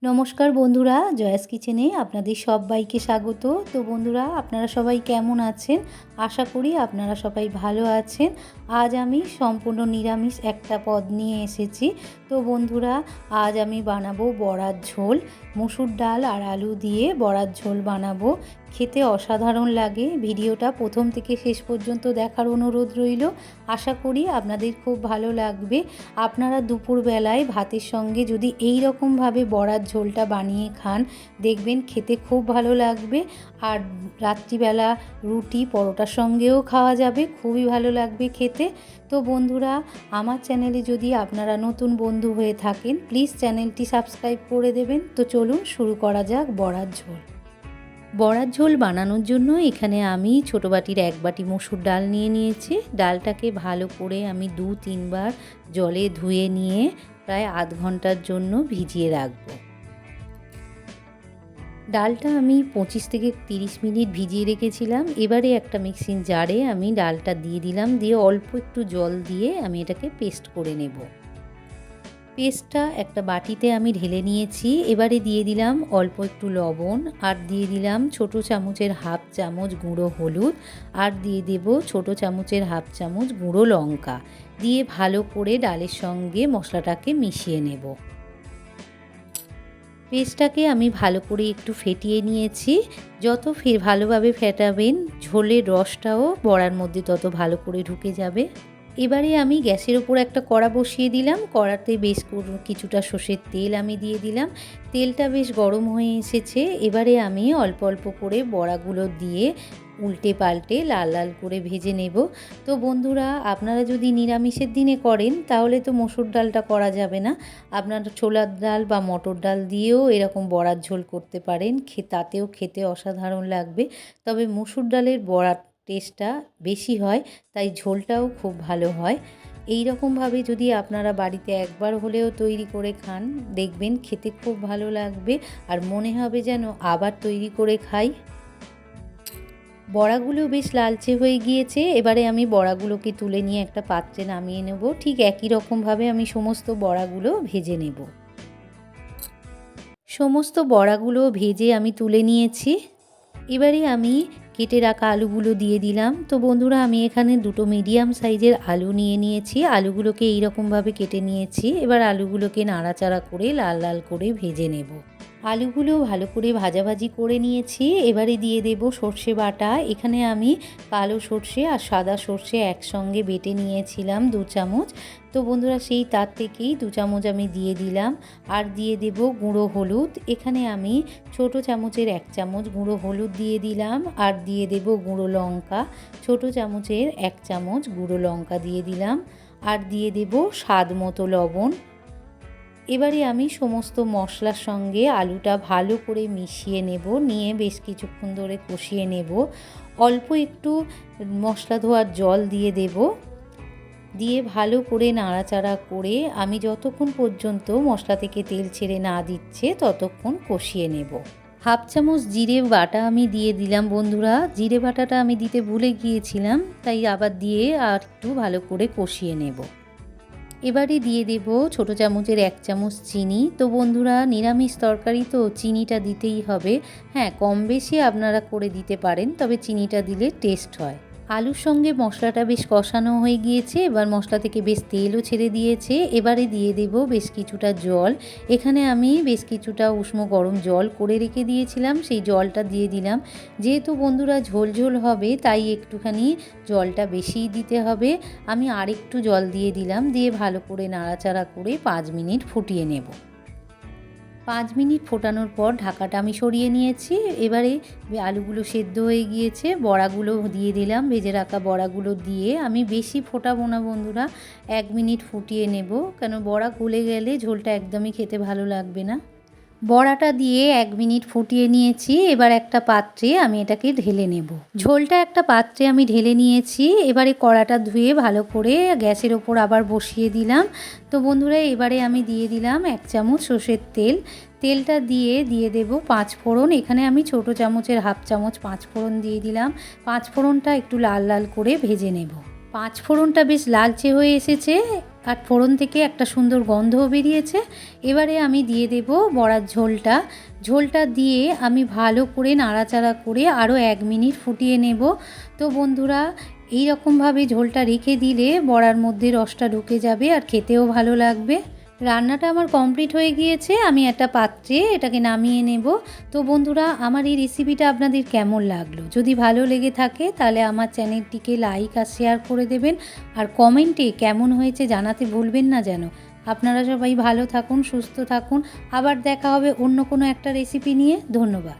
নমস্কার বন্ধুরা, জয়াস কিচেনে আপনাদের সবাইকে স্বাগত। তো বন্ধুরা, আপনারা সবাই কেমন আছেন? আশা করি আপনারা সবাই ভালো আছেন। আজ আমি সম্পূর্ণ নিরামিষ একটা পদ নিয়ে এসেছি। তো বন্ধুরা, আজ আমি বানাবো বড়ার ঝোল। মসুর ডাল আর আলু দিয়ে বড়ার ঝোল বানাবো। খেতে অসাধারণ লাগে। ভিডিওটা প্রথম থেকে শেষ পর্যন্ত দেখার অনুরোধ রইল। আশা করি আপনাদের খুব ভালো লাগবে। আপনারা দুপুরবেলায় ভাতের সঙ্গে যদি এই রকমভাবে বড়ার ঝোলটা বানিয়ে খান, দেখবেন খেতে খুব ভালো লাগবে। আর রাত্রিবেলা রুটি পরোটার সঙ্গেও খাওয়া যাবে, খুবই ভালো লাগবে খেতে। তো বন্ধুরা, আমার চ্যানেলে যদি আপনারা নতুন বন্ধু হয়ে থাকেন, প্লিজ চ্যানেলটি সাবস্ক্রাইব করে দেবেন। তো চলুন শুরু করা যাক বড়ার ঝোল। বড়ার ঝোল বানানোর জন্য এখানে আমি ছোটো বাটির 1 বাটি মসুর ডাল নিয়ে নিয়েছি। ডালটাকে ভালো করে আমি 2-3 বার জলে ধুয়ে নিয়ে প্রায় আধ ঘন্টার জন্য ভিজিয়ে রাখবো। ডালটা আমি 25 থেকে 30 মিনিট ভিজিয়ে রেখেছিলাম। এবারে একটা মিক্সিং জারে আমি ডালটা দিয়ে দিলাম, দিয়ে অল্প একটু জল দিয়ে আমি এটাকে পেস্ট করে নেব। পেস্টটা একটা বাটিতে আমি ঢেলে নিয়েছি। এবারে দিয়ে দিলাম অল্প একটু লবণ, আর দিয়ে দিলাম ছোটো চামচের হাফ চামচ গুঁড়ো হলুদ, আর দিয়ে দেব ছোটো চামচের হাফ চামচ গুঁড়ো লঙ্কা, দিয়ে ভালো করে ডালের সঙ্গে মশলাটাকে মিশিয়ে নেব। পেস্টটাকে আমি ভালো করে একটু ফেটিয়ে নিয়েছি। যত ভালোভাবে ফেটাবেন, ঝোলের রসটাও বড়ার মধ্যে তত ভালো করে ঢুকে যাবে। এবারে আমি গ্যাসের ওপর একটা কড়া বসিয়ে দিলাম। কড়াতে বেশ কিছুটা সর্ষের তেল আমি দিয়ে দিলাম। তেলটা বেশ গরম হয়ে এসেছে। এবারে আমি অল্প অল্প করে বড়াগুলো দিয়ে উল্টে পাল্টে লাল লাল করে ভেজে নেব। তো বন্ধুরা, আপনারা যদি নিরামিষের দিনে করেন তাহলে তো মসুর ডালটা করা যাবে না। আপনারা ছোলার ডাল বা মটর ডাল দিয়েও এরকম বড়ার ঝোল করতে পারেন, তাতেও খেতে অসাধারণ লাগবে। তবে মসুর ডালের বড়ার টেস্টটা বেশি হয়, তাই ঝোলটাও খুব ভালো হয়। এই রকমভাবে যদি আপনারা বাড়িতে একবার হলেও তৈরি করে খান, দেখবেন খেতে খুব ভালো লাগবে আর মনে হবে যেন আবার তৈরি করে খাই। বড়াগুলো বেশ লালচে হয়ে গিয়েছে। এবারে আমি বড়াগুলোকে তুলে নিয়ে একটা পাত্রে নামিয়ে নেব। ঠিক একই রকমভাবে আমি সমস্ত বড়াগুলো ভেজে নেব। সমস্ত বড়াগুলো ভেজে আমি তুলে নিয়েছি। এবারে আমি কেটে রাখা আলুগুলো দিয়ে দিলাম। তো বন্ধুরা, আমি এখানে 2টো মিডিয়াম সাইজের আলু নিয়ে নিয়েছি। আলুগুলোকে এইরকমভাবে কেটে নিয়েছি। এবার আলুগুলোকে নাড়াচাড়া করে লাল লাল করে ভেজে নেব। আলুগুলো ভালো করে ভাজাভাজি করে নিয়েছি। এবারে দিয়ে দেব সর্ষে বাটা। এখানে আমি কালো সর্ষে আর সাদা সর্ষে একসঙ্গে বেটে নিয়েছিলাম 2 চামচ। তো বন্ধুরা, সেই তার থেকেই 2 চামচ আমি দিয়ে দিলাম। আর দিয়ে দেব গুঁড়ো হলুদ। এখানে আমি ছোটো চামচের 1 চামচ গুঁড়ো হলুদ দিয়ে দিলাম। আর দিয়ে দেব গুঁড়ো লঙ্কা, ছোটো চামচের 1 চামচ গুঁড়ো লঙ্কা দিয়ে দিলাম। আর দিয়ে দেব স্বাদ মতো লবণ। এবারে আমি সমস্ত মশলার সঙ্গে আলুটা ভালো করে মিশিয়ে নেব, নিয়ে বেশ কিছুক্ষণ ধরে কষিয়ে নেব। অল্প একটু মশলা ধোয়ার জল দিয়ে দেব, দিয়ে ভালো করে নাড়াচাড়া করে আমি যতক্ষণ পর্যন্ত মশলা থেকে তেল ছেড়ে না দিচ্ছে ততক্ষণ কষিয়ে নেব। হাফ চামচ জিরে বাটা আমি দিয়ে দিলাম বন্ধুরা। জিরে বাটাটা আমি দিতে ভুলে গিয়েছিলাম, তাই আবার দিয়ে আর একটু ভালো করে কষিয়ে নেব। এবারে দিয়ে দেব ছোটো চামচের 1 চামচ চিনি। তো বন্ধুরা, নিরামিষ তরকারি তো চিনিটা দিতেই হবে। হ্যাঁ, কম বেশি আপনারা করে দিতে পারেন, তবে চিনিটা দিলে টেস্ট হয়। আলুর সঙ্গে মশলাটা বেশ কষানো হয়ে গিয়েছে। এবার মশলা থেকে বেশ তেলও ছেড়ে দিয়েছে। এবারে দিয়ে দেব বেশ কিছুটা জল। এখানে আমি বেশ কিছুটা উষ্ণ গরম জল করে রেখে দিয়েছিলাম, সেই জলটা দিয়ে দিলাম। যেহেতু বন্ধুরা ঝোল ঝোল হবে, তাই একটুখানি জলটা বেশিই দিতে হবে। আমি আরেকটু জল দিয়ে দিলাম, দিয়ে ভালো করে নাড়াচাড়া করে 5 মিনিট ফুটিয়ে নেব। 5 মিনিট ফোটানোর পর ঢাকাটা আমি সরিয়ে নিয়েছি। এবারে আলুগুলো সেদ্ধ হয়ে গিয়েছে, বড়াগুলো দিয়ে দিলাম। ভেজে রাখা বড়াগুলো দিয়ে আমি বেশি ফোটাবো না বন্ধুরা, 1 মিনিট ফুটিয়ে নেব, কেন বড়া গলে গেলে ঝোলটা একদমই খেতে ভালো লাগবে না। বড়াটা দিয়ে 1 মিনিট ফুটিয়ে নিয়েছি। এবার একটা পাত্রে আমি এটাকে ঢেলে নেব। ঝোলটা একটা পাত্রে আমি ঢেলে নিয়েছি। এবারে কড়াটা ধুয়ে ভালো করে গ্যাসের ওপর আবার বসিয়ে দিলাম। তো বন্ধুরা, এবারে আমি দিয়ে দিলাম 1 চামচ সর্ষের তেল। তেলটা দিয়ে দেব 5 ফোড়ন। এখানে আমি ছোটো চামচের হাফ চামচ 5 ফোড়ন দিয়ে দিলাম। 5 ফোড়নটা একটু লাল লাল করে ভেজে নেব। পাঁচ ফোড়নটা বেশ লালচে হয়ে এসেছে আর ফোড়ন থেকে একটা সুন্দর গন্ধও বেরিয়েছে। এবারে আমি দিয়ে দেব বড়ার ঝোলটা দিয়ে আমি ভালো করে নাড়াচাড়া করে আরও 1 মিনিট ফুটিয়ে নেব। তো বন্ধুরা, এই রকমভাবে ঝোলটা রেখে দিলে বড়ার মধ্যে রসটা ঢুকে যাবে আর খেতেও ভালো লাগবে। রান্নাটা আমার কমপ্লিট হয়ে গিয়েছে, আমি একটা পাত্রে এটাকে নামিয়ে নেব। তো বন্ধুরা, আমার এই রেসিপিটা আপনাদের কেমন লাগলো? যদি ভালো লেগে থাকে তাহলে আমার চ্যানেলটিকে লাইক আর শেয়ার করে দেবেন, আর কমেন্টে কেমন হয়েছে জানাতে ভুলবেন না যেন। আপনারা সবাই ভালো থাকুন, সুস্থ থাকুন। আবার দেখা হবে অন্য কোনো একটা রেসিপি নিয়ে। ধন্যবাদ।